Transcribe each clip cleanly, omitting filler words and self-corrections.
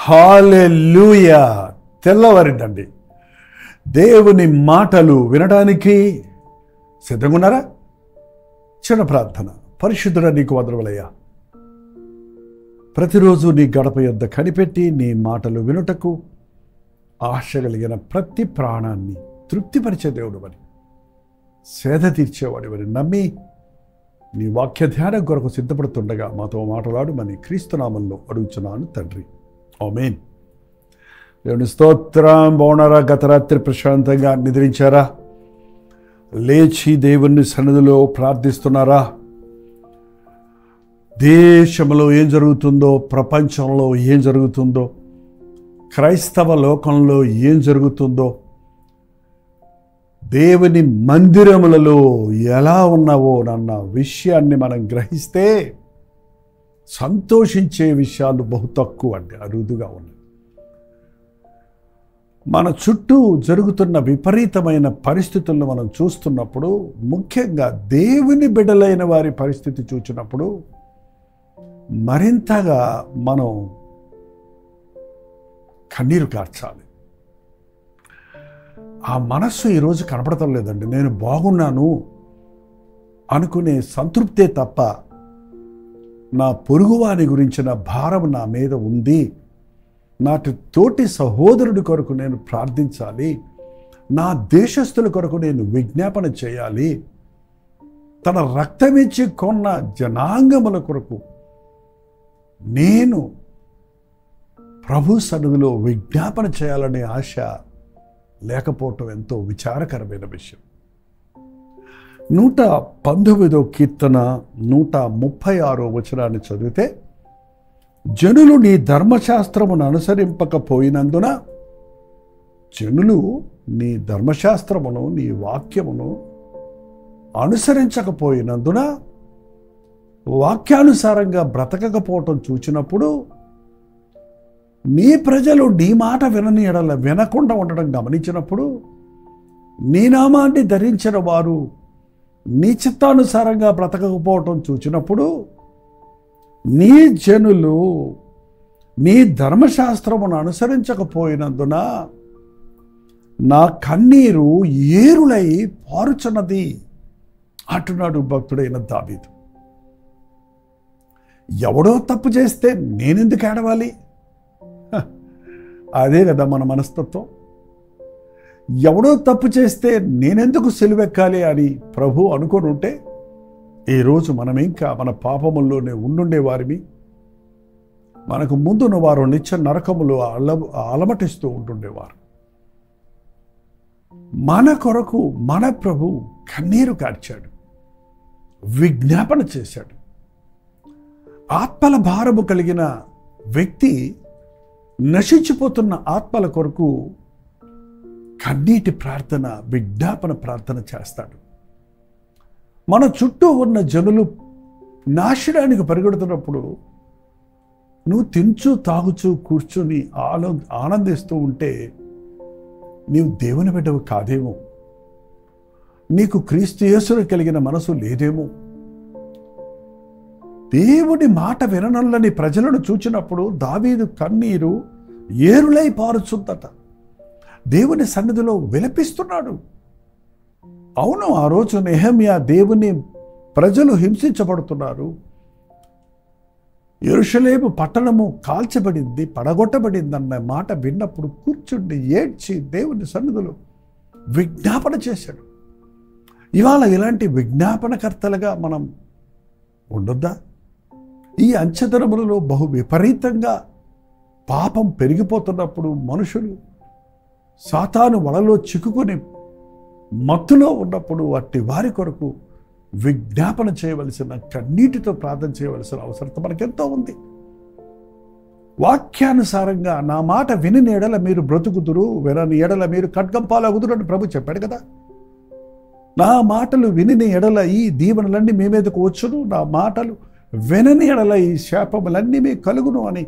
హల్లెలూయా. తెల్లవారిందండి. దేవుని మాటలు వినడానికి సిద్ధంగా ఉన్నారా? చిన్న ప్రార్థన. పరిశుద్ధుడా, నీకు వందనములయ్యా. ప్రతిరోజు నీ గడప యొద్ద కనిపెట్టి నీ మాటలు వినుటకు ఆశ కలిగిన ప్రతి ప్రాణాన్ని తృప్తిపరిచే దేవుడు అని, సేద తీర్చేవాడు అని నమ్మి నీ వాక్య ధ్యానం కొరకు సిద్ధపడుతుండగా మాతో మాట్లాడమని క్రీస్తునామంలో అడుగుచున్నాను తండ్రి. ఆమేన్. దేవుని స్తోత్రం. బాగున్నారా? గత రాత్రి ప్రశాంతంగా నిద్రించారా? లేచి దేవుని సన్నిధిలో ప్రార్థిస్తున్నారా? దేశంలో ఏం జరుగుతుందో, ప్రపంచంలో ఏం జరుగుతుందో, క్రైస్తవ లోకంలో ఏం జరుగుతుందో, దేవుని మందిరములలో ఎలా ఉన్నావో అన్న విషయాన్ని మనం గ్రహిస్తే సంతోషించే విషయాలు బహు తక్కువ అండి, అరుదుగా ఉన్నాయి. మన చుట్టూ జరుగుతున్న విపరీతమైన పరిస్థితులను మనం చూస్తున్నప్పుడు, ముఖ్యంగా దేవుని బిడ్డలైన వారి పరిస్థితి చూచినప్పుడు మరింతగా మనం కన్నీరు కార్చాలి. ఆ మనస్సు ఈరోజు కనపడటం లేదండి. నేను బాగున్నాను అనుకునే సంతృప్తే తప్ప నా పొరుగువాని గురించిన భారం నా మీద ఉంది, నాటి తోటి సహోదరుడి కొరకు నేను ప్రార్థించాలి, నా దేశస్థుల కొరకు నేను విజ్ఞాపన చేయాలి, తన రక్తమిచ్చి కొన్న జనాంగముల కొరకు నేను ప్రభు సన్నిధిలో విజ్ఞాపన చేయాలనే ఆశ లేకపోవటం ఎంతో విచారకరమైన విషయం. 119వ కీర్తన 136వ వచనాన్ని చదివితే, జనులు నీ ధర్మశాస్త్రమును అనుసరింపకపోయినందున, జనులు నీ ధర్మశాస్త్రమును, నీ వాక్యమును అనుసరించకపోయినందున, వాక్యానుసారంగా బ్రతకకపోవటం చూచినప్పుడు, నీ ప్రజలు నీ మాట వినని ఎడల వినకుండా ఉండడం గమనించినప్పుడు, నీ నామాన్ని ధరించిన వారు నీ చిత్తానుసారంగా బ్రతకకపోవటం చూచినప్పుడు, నీ జనులు నీ ధర్మశాస్త్రమును అనుసరించకపోయినందున నా కన్నీరు ఏరులై పారుచున్నది అంటున్నాడు భక్తుడైన దావీదు. ఎవడో తప్పు చేస్తే నేనెందుకు ఏడవాలి? అదే కదా మన మనస్తత్వం. ఎవడో తప్పు చేస్తే నేనెందుకు సిలువెక్కాలి అని ప్రభు అనుకొని ఉంటే, ఈరోజు మనం ఇంకా మన పాపముల్లోనే ఉండుండే వారిని, మనకు ముందున్న వారు నిత్య నరకములు అలమటిస్తూ ఉంటుండేవారు. మన కొరకు మన ప్రభు కన్నీరు కార్చాడు, విజ్ఞాపన చేశాడు. ఆత్మల భారము కలిగిన వ్యక్తి నశించిపోతున్న ఆత్మల కొరకు కన్నీటి ప్రార్థన, విజ్ఞాపన ప్రార్థన చేస్తాడు. మన చుట్టూ ఉన్న జనులు నాశనానికి పరిగెడుతున్నప్పుడు నువ్వు తించు తాగుచు కూర్చుని ఆనందిస్తూ ఉంటే నీవు దేవుని బిడ్డవు కాదేమో, నీకు క్రీస్తు యేసులో కలిగిన మనసు లేదేమో. దేవుని మాట విననల్లని ప్రజలను చూచినప్పుడు దావీదు కన్నీరు ఏరులై పారుచుందట. దేవుని సన్నిధిలో విలపిస్తున్నాడు. అవును, ఆ రోజు నెహెమ్యా దేవుని ప్రజలు హింసించబడుతున్నారు, యెరూషలేము పట్టణము కాల్చబడింది, పడగొట్టబడింది అన్న మాట విన్నప్పుడు కూర్చుండి ఏడ్చి దేవుని సన్నిధిలో విజ్ఞాపన చేశాడు. ఇవాళ ఇలాంటి విజ్ఞాపనకర్తలుగా మనం ఉండొద్దా? ఈ అంచెతరములలో బహు విపరీతంగా పాపం పెరిగిపోతున్నప్పుడు మనుషులు సాతాను వలలో చిక్కుకొని మత్తులో ఉన్నప్పుడు అట్టి వారి కొరకు విజ్ఞాపన చేయవలసిన, కన్నీటితో ప్రార్థన చేయవలసిన అవసరం మనకెంతో ఉంది. వాక్యానుసారంగా నా మాట విని ఎడల మీరు బ్రతుకుదురు, వినని ఎడల మీరు ఖడ్గం పాలగుదురు అని ప్రభు చెప్పాడు కదా. నా మాటలు విని ఎడల ఈ దీవెనలన్నీ మీ మీదకు వచ్చును, నా మాటలు వినని ఎడల ఈ శాపములన్నీ మీ కలుగును అని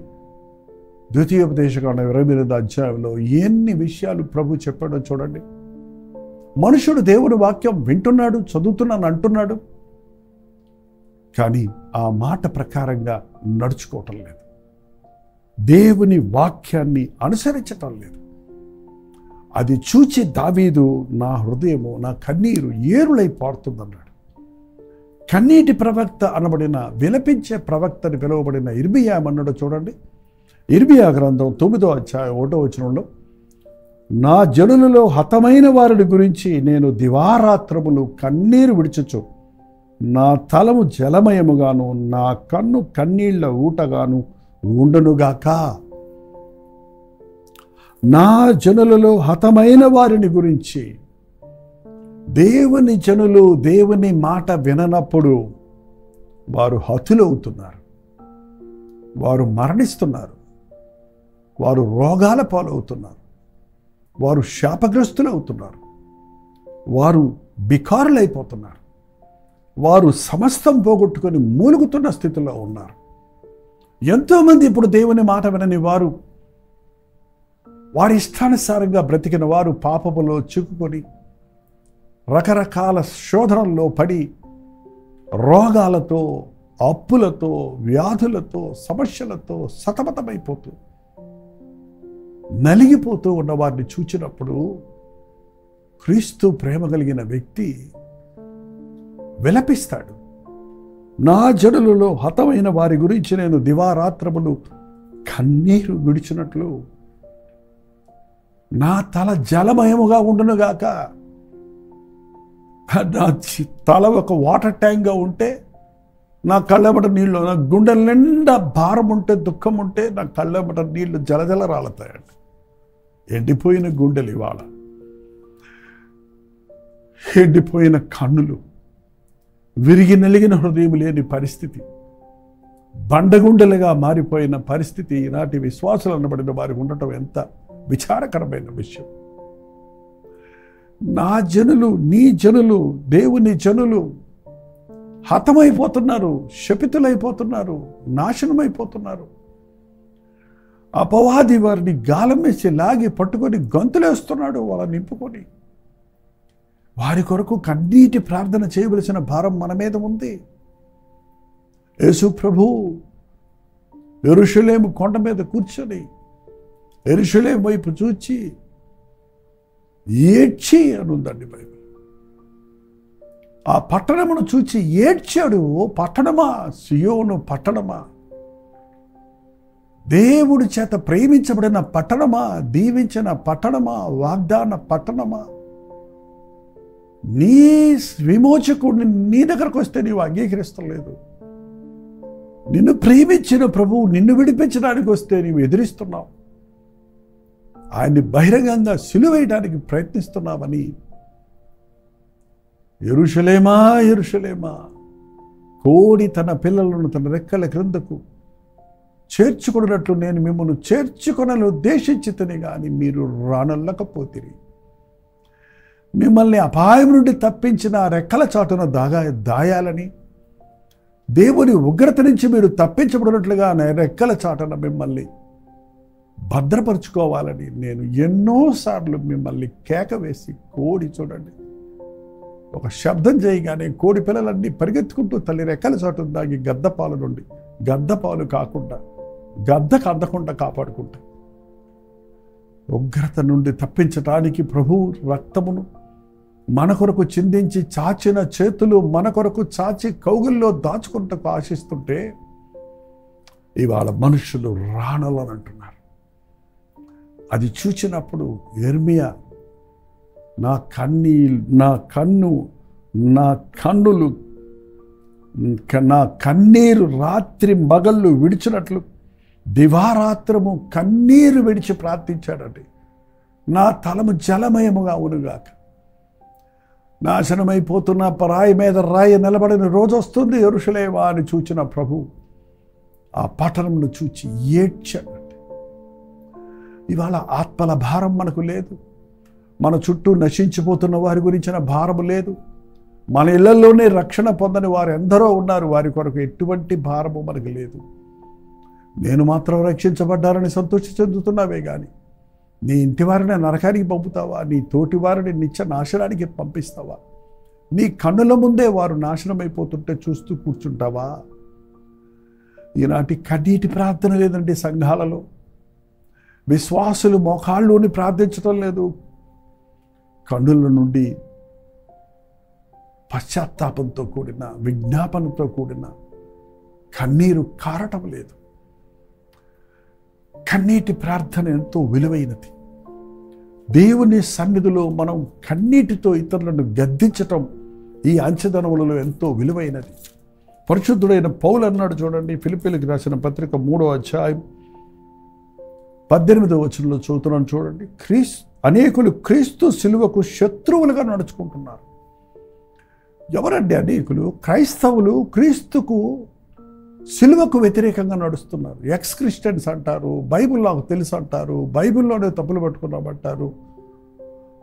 ద్వితీయోపదేశకాండ 28వ అధ్యాయంలో ఎన్ని విషయాలు ప్రభు చెప్పాడో చూడండి. మనుషుడు దేవుని వాక్యం వింటున్నాడు, చదువుతున్నాను అంటున్నాడు, కానీ ఆ మాట ప్రకారంగా నడుచుకోవటం లేదు. దేవుని వాక్యాన్ని అనుసరించటం లేదు. అది చూచి దావీదు, నా హృదయము, నా కన్నీరు ఏరులై పారుతుందన్నాడు. కన్నీటి ప్రవక్త అనబడిన, విలపించే ప్రవక్తని పిలువబడిన ఇర్మియా అన్నాడు. చూడండి, ఇర్మియా గ్రంథం 9వ అధ్యాయం 1వ వచనంలో, నా జనులలో హతమైన వారిని గురించి నేను దివారాత్రములు కన్నీరు విడిచుచు, నా తలము జలమయముగాను, నా కన్ను కన్నీళ్ల ఊటగాను ఉండునుగాక. నా జనులలో హతమైన వారిని గురించి, దేవుని జనులు దేవుని మాట విననప్పుడు వారు హతులవుతున్నారు, వారు మరణిస్తున్నారు, వారు రోగాల పాలవుతున్నారు, వారు శాపగ్రస్తులు అవుతున్నారు, వారు బికారులైపోతున్నారు, వారు సమస్తం పోగొట్టుకొని మూలుగుతున్న స్థితిలో ఉన్నారు. ఎంతోమంది ఇప్పుడు దేవుని మాట వినని వారు, వారి ఇష్టానుసారంగా బ్రతికిన వారు పాపములో చిక్కుకొని రకరకాల శోధనల్లో పడి రోగాలతో, అప్పులతో, వ్యాధులతో, సమస్యలతో సతమతమైపోతూ నలిగిపోతూ ఉన్న వారిని చూచినప్పుడు క్రీస్తు ప్రేమ కలిగిన వ్యక్తి విలపిస్తాడు. నా జనులలో హతమైన వారి గురించి నేను దివారాత్రములు కన్నీరు విడిచినట్లు నా తల జలమయముగా ఉండునుగాక. నా తల ఒక వాటర్ ట్యాంక్గా ఉంటే నా కళ్ళెబట నీళ్ళు, నా గుండెల నిండా భారం ఉంటే, దుఃఖం ఉంటే నా కళ్ళెబట నీళ్లు జలజల రాలుతాయండి. ఎండిపోయిన గుండెలు ఇవాళ, ఎండిపోయిన కన్నులు, విరిగి నలిగిన హృదయం లేని పరిస్థితి, బండగుండెలుగా మారిపోయిన పరిస్థితి ఈనాటి విశ్వాసులు అనబడిన వారికి ఉండటం ఎంత విచారకరమైన విషయం. నా జనులు, నీ జనులు, దేవుని జనులు హతమైపోతున్నారు, శపితులైపోతున్నారు, నాశనమైపోతున్నారు. అపవాది వారిని గాలం వేసి లాగి పట్టుకొని గంతులేస్తున్నాడు. వాళ్ళని నింపుకొని వారి కొరకు కన్నీటి ప్రార్థన చేయవలసిన భారం మన మీద ఉంది. యేసు ప్రభు యెరూషలేము కొండ మీద కూర్చొని యెరూషలేము వైపు చూచి ఏడ్చి అనుందండి బైబిల్. ఆ పట్టణమును చూచి ఏడ్చాడు. ఓ పట్టణమా, సియోను పట్టణమా, దేవుడి చేత ప్రేమించబడిన పట్టణమా, దీవించిన పట్టణమా, వాగ్దాన పట్టణమా, నీ విమోచకుడిని నీ దగ్గరకు వస్తే నీవు అంగీకరిస్తలేదు. నిన్ను ప్రేమించిన ప్రభువు నిన్ను విడిపించడానికి వస్తే నీవు ఎదిరిస్తున్నావు. ఆయన్ని బహిరంగంగా సిలువేయడానికి ప్రయత్నిస్తున్నామని, యెరూషలేమా యెరూషలేమా, కోడి తన పిల్లలను తన రెక్కల క్రిందకు చేర్చుకున్నట్లు నేను మిమ్మల్ని చేర్చుకొనని ఉద్దేశించితని కానీ మీరు రానల్లకపోతిరి. మిమ్మల్ని అపాయం నుండి తప్పించిన రెక్కల చాటున దాయాలని, దేవుని ఉగ్రత నుంచి మీరు తప్పించబడినట్లుగా రెక్కల చాటున మిమ్మల్ని భద్రపరుచుకోవాలని నేను ఎన్నోసార్లు మిమ్మల్ని కేక వేసి, కోడి చూడండి ఒక శబ్దం చేయగానే కోడి పిల్లలన్నీ పరిగెత్తుకుంటూ తల్లి రెక్కల చాటును దాగి గద్దపాలు నుండి, గద్దపాలు కాకుండా గద్దకు అందకుండా కాపాడుకుంటాయి. ఉగ్రత నుండి తప్పించటానికి ప్రభు రక్తమును మన కొరకు చిందించి చాచిన చేతులు మన కొరకు చాచి కౌగుల్లో దాచుకుంటకు ఆశిస్తుంటే ఇవాళ మనుషులు రాణలని అంటున్నారు. అది చూచినప్పుడు యిర్మీయా, నా కన్నులు నా కన్నీరు రాత్రి మగళ్ళు విడిచినట్లు దివారాత్రము కన్నీరు విడిచి ప్రార్థించాడండి. నా తలము జలమయముగా ఉనుగాక. నాశనమైపోతున్న పరాయి మీద రాయి నిలబడిన రోజు వస్తుంది యెరూషలేమా అని చూచిన ప్రభు ఆ పట్టణంను చూచి ఏడ్చాడండి. ఇవాళ ఆత్మల భారం మనకు లేదు. మన చుట్టూ నశించిపోతున్న వారి గురించిన భారము లేదు. మన ఇళ్లలోనే రక్షణ పొందని వారు ఎందరో ఉన్నారు. వారి కొరకు ఎటువంటి భారము మనకు లేదు. నేను మాత్రం రక్షించబడ్డారని సంతోషి చెందుతున్నావే కానీ నీ ఇంటి వారిని నరకానికి పంపుతావా? నీ తోటి వారిని నిత్య నాశనానికి పంపిస్తావా? నీ కన్నుల ముందే వారు నాశనమైపోతుంటే చూస్తూ కూర్చుంటావా? ఈనాటి కన్నీటి ప్రార్థన లేదండి సంఘాలలో. విశ్వాసులు మోకాళ్ళుని ప్రార్థించడం లేదు. కన్నుల నుండి పశ్చాత్తాపంతో కూడిన విజ్ఞాపనతో కూడిన కన్నీరు కారటం లేదు. కన్నీటి ప్రార్థన ఎంతో విలువైనది. దేవుని సన్నిధిలో మనం కన్నీటితో ఇతరులను గద్దించటం ఈ అంచెదనములలో ఎంతో విలువైనది. పరిశుద్ధుడైన పౌలు అన్నాడు చూడండి, ఫిలిప్పీలకు రాసిన పత్రిక 3వ అధ్యాయం 18వ వచనంలో చదువుతున్నాను చూడండి. అనేకులు క్రీస్తు సిలువకు శత్రువులుగా నడుచుకుంటున్నారు. ఎవరండి అనేకులు? క్రైస్తవులు క్రీస్తుకు సిలువకు వ్యతిరేకంగా నడుస్తున్నారు. ఎక్స్ క్రిస్టియన్స్ అంటారు, బైబిల్ నాకు తెలుసు అంటారు, బైబిల్లోనే తప్పులు పట్టుకున్నామంటారు,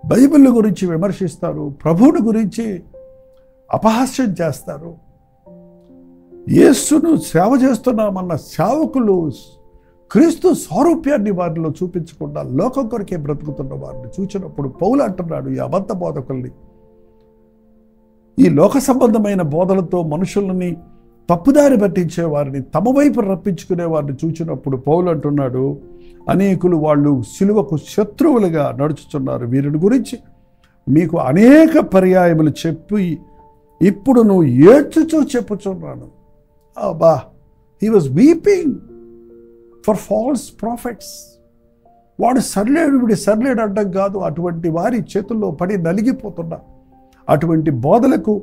బైబిల్ గురించి విమర్శిస్తారు, ప్రభువుని గురించి అపహాస్యం చేస్తారు. యేసును సేవ చేస్తున్నామన్న సేవకులు క్రీస్తు స్వరూప్యాన్ని వారిలో చూపించకుండా లోకం కొరకే బ్రతుకుతున్న వారిని చూసినప్పుడు పౌలు అంటున్నాడు, ఈ అబద్ధ బోధకుల్ని, ఈ లోక సంబంధమైన బోధలతో మనుషులని తప్పుదారి పట్టించే వారిని, తమ వైపు రప్పించుకునే వారిని చూసినప్పుడు పౌలు అంటున్నాడు, అనేకులు వాళ్ళు సిలువకు శత్రువులుగా నడుచుతున్నారు. వీరిని గురించి మీకు అనేక పర్యాయములు చెప్పి ఇప్పుడు నువ్వు ఏడ్చుచూ చెప్పుచున్నాను. అబ్బా, he was weeping for falls profits. వాడు సర్లేడు, వీడి సర్లేడు అడ్డం కాదు. అటువంటి వారి చేతుల్లో పడి నలిగిపోతున్నా, అటువంటి బోధలకు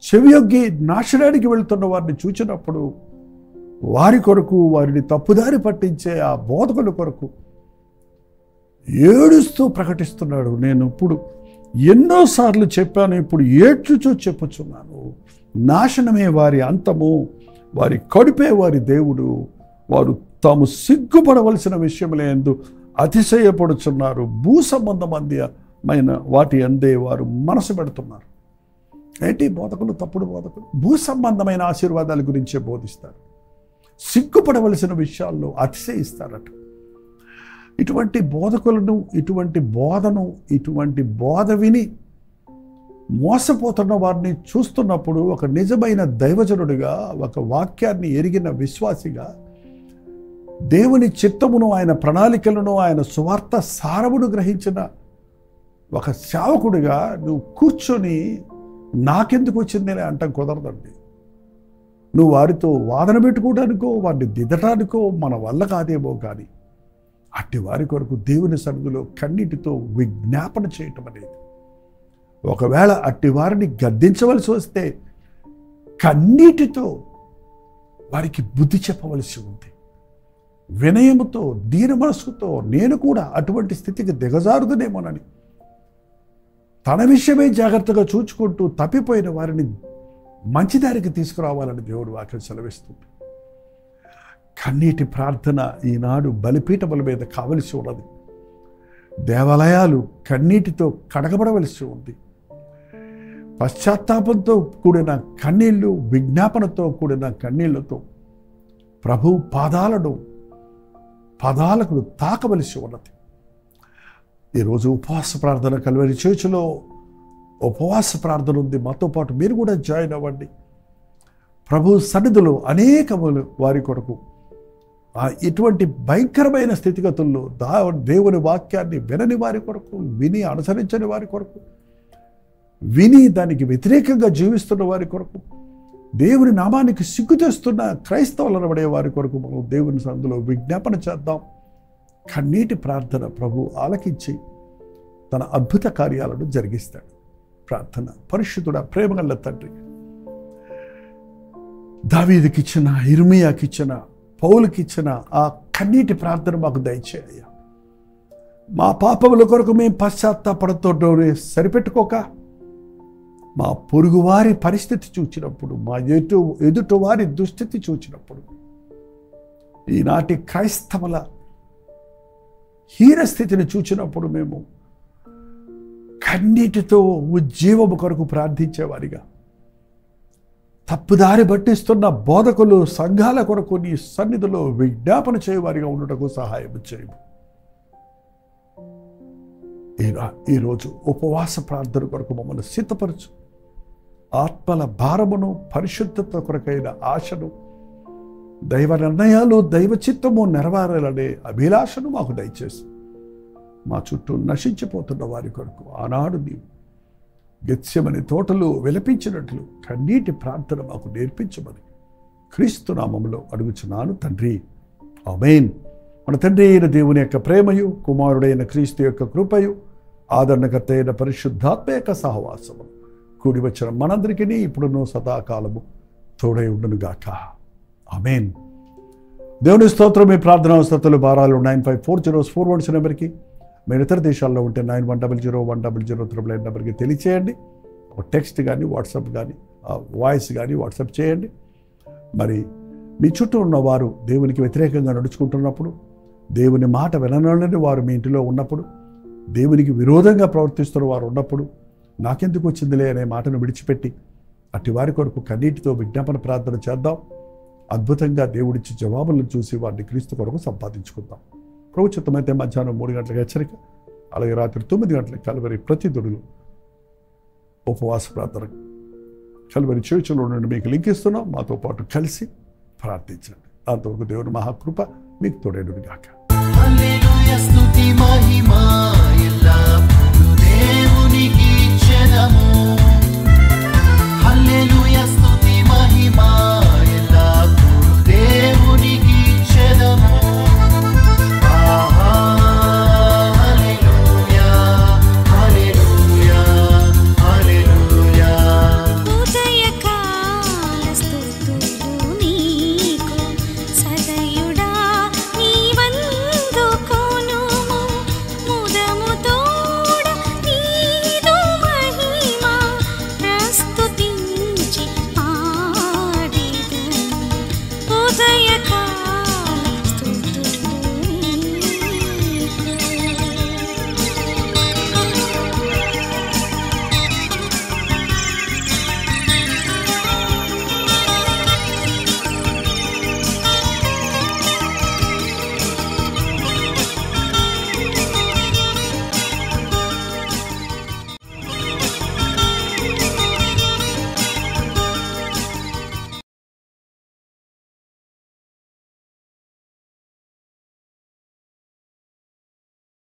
చెవియొగ్గి నాశనానికి వెళ్తున్న వారిని చూచినప్పుడు వారి కొరకు, వారిని తప్పుదారి పట్టించే ఆ బోధకుల కొరకు ఏడుస్తూ ప్రకటిస్తున్నాడు. నేను ఇప్పుడు ఎన్నోసార్లు చెప్పాను, ఇప్పుడు ఏడ్చుచూ చెప్పుచున్నాను. నాశనమే వారి అంతము, వారి కడుపే వారి దేవుడు. వారు తాము సిగ్గుపడవలసిన విషయములందు అతిశయపడుచున్నారు. భూ సంబంధమైన వాటి అందే వారు మనసు పెడుతున్నారు. ఏంటి బోధకులు? తప్పుడు బోధకులు భూ సంబంధమైన ఆశీర్వాదాల గురించే బోధిస్తారు. సిగ్గుపడవలసిన విషయాల్లో అతిశయిస్తారట. ఇటువంటి బోధకులను, ఇటువంటి బోధను, ఇటువంటి బోధ విని మోసపోతున్న వారిని చూస్తున్నప్పుడు ఒక నిజమైన దైవజనుడిగా, ఒక వాక్యాన్ని ఎరిగిన విశ్వాసిగా, దేవుని చిత్తమును, ఆయన ప్రణాళికలను, ఆయన సువార్త సారమును గ్రహించిన ఒక సేవకుడిగా నువ్వు కూర్చొని నాకెందుకు వచ్చిందని అంటాం కుదరదండి. నువ్వు వారితో వాదన పెట్టుకోవడానికో, వారిని దిద్దటానికో మన వల్ల కాదేమో కానీ అట్టి వారి కొరకు దేవుని సన్నిధిలో కన్నీటితో విజ్ఞాపన చేయటం అనేది, ఒకవేళ అట్టి వారిని గద్దించవలసి వస్తే కన్నీటితో వారికి బుద్ధి చెప్పవలసి ఉంది. వినయముతో, దీన మనస్సుతో నేను కూడా అటువంటి స్థితికి దిగజారుదునేమోనని తన విషయమే జాగ్రత్తగా చూచుకుంటూ తప్పిపోయిన వారిని మంచిదారికి తీసుకురావాలని దేవుడు వాక్యం సెలవిస్తుంది. కన్నీటి ప్రార్థన ఈనాడు బలిపీఠముల మీద కావలసి ఉన్నది. దేవాలయాలు కన్నీటితో కడగబడవలసి ఉంది. పశ్చాత్తాపంతో కూడిన కన్నీళ్లు, విజ్ఞాపనతో కూడిన కన్నీళ్లతో ప్రభు పాదాలకు తాకవలసి ఉన్నది. ఈరోజు ఉపవాస ప్రార్థన కల్వరి చర్చిలో ఉపవాస ప్రార్థన ఉంది. మాతో పాటు మీరు కూడా జాయిన్ అవ్వండి. ప్రభు సన్నిధిలో అనేకములు వారి కొరకు, ఇటువంటి భయంకరమైన స్థితిగతుల్లో దేవుని వాక్యాన్ని వినని వారి కొరకు, విని అనుసరించని వారి కొరకు, విని దానికి వ్యతిరేకంగా జీవిస్తున్న వారి కొరకు, దేవుని నామానికి సిగ్గు తెస్తున్న క్రైస్తవులను పడే వారి కొరకు మనం దేవుని సన్నిధిలో విజ్ఞాపన చేద్దాం. కన్నీటి ప్రార్థన ప్రభు ఆలకించి తన అద్భుత కార్యాలను జరిగిస్తాడు. ప్రార్థన. పరిశుద్ధుడా, ప్రేమగల తండ్రి, దావీదుకిచ్చిన, ఇర్మియాకిచ్చిన, పౌలుకిచ్చిన ఆ కన్నీటి ప్రార్థన మాకు దయచేయ్యా. మా పాపముల కొరకు మేము పశ్చాత్తాపడతో సరిపెట్టుకోక, మా పొరుగువారి పరిస్థితి చూచినప్పుడు, మా ఎదుటివారి దుస్థితి చూచినప్పుడు, ఈనాటి క్రైస్తవుల హీనస్థితిని చూచినప్పుడు మేము కన్నీటితో ఉజ్జీవము కొరకు ప్రార్థించేవారిగా, తప్పుదారి పట్టిస్తున్న బోధకులు, సంఘాల కొరకు నీ సన్నిధిలో విజ్ఞాపన చేయవారిగా ఉండటకు సహాయం చేయము. ఈరోజు ఉపవాస ప్రార్థన కొరకు మమ్మల్ని సిద్ధపరచు. ఆత్మల భారమును, పరిశుద్ధత కొరకైన ఆశను దైవ నిర్ణయాలు, దైవ చిత్తము నెరవేరాలనే అభిలాషను మాకు దయచేసి మా చుట్టూ నశించిపోతున్న వారి కొరకు ఆనాడు నీవు గెత్సెమని తోటలు విలపించినట్లు కన్నీటి ప్రార్థన మాకు నేర్పించమని క్రీస్తు నామములో అడుగుచున్నాను తండ్రి. ఆమేన్. మన తండ్రి అయిన దేవుని యొక్క ప్రేమయు, కుమారుడైన క్రీస్తు యొక్క కృపయు, ఆదరణకర్త అయిన పరిశుద్ధాత్మ యొక్క సహవాసము కూడి వచ్చిన మనందరికీ ఇప్పుడును సదాకాలము తోడై ఉండునుగాక. ఆమేన్. దేవుని స్తోత్రం. మీ ప్రార్థనా అవసరతలు భారాలు 954041 నెంబర్కి, మీరు ఇతర దేశాల్లో ఉంటే 91001000 నెంబర్కి తెలియచేయండి. ఒక టెక్స్ట్ కానీ, వాట్సాప్ కానీ, వాయిస్ కానీ వాట్సాప్ చేయండి. మరి మీ చుట్టూ ఉన్నవారు దేవునికి వ్యతిరేకంగా నడుచుకుంటున్నప్పుడు, దేవుని మాట వినని వారు మీ ఇంటిలో ఉన్నప్పుడు, దేవునికి విరోధంగా ప్రవర్తిస్తున్న వారు ఉన్నప్పుడు, నాకెందుకు వచ్చిందిలే అనే మాటను విడిచిపెట్టి అట్టి వారి కొరకు కన్నీటితో విజ్ఞాపన ప్రార్థన చేద్దాం. అద్భుతంగా దేవుడిచ్చి జవాబులను చూసి వారిని క్రీస్తు కొరకు సంపాదించుకుందాం. ప్రభుత్వమైతే మధ్యాహ్నం 3 గంటలకు హెచ్చరిక, అలాగే రాత్రి 9 గంటలకు కల్వరి ప్రతిదినులు ఉపవాస ప్రార్థన కల్వరి చర్చిలో నుండి మీకు లింక్ ఇస్తున్నాం. మాతో పాటు కలిసి ప్రార్థించండి. అంతవరకు దేవుని మహాకృప మీకు తోడేడుగాక. హల్లెలూయా స్తుతి మహిమ ఎల్లప్పుడూ దేవునికి చెదము.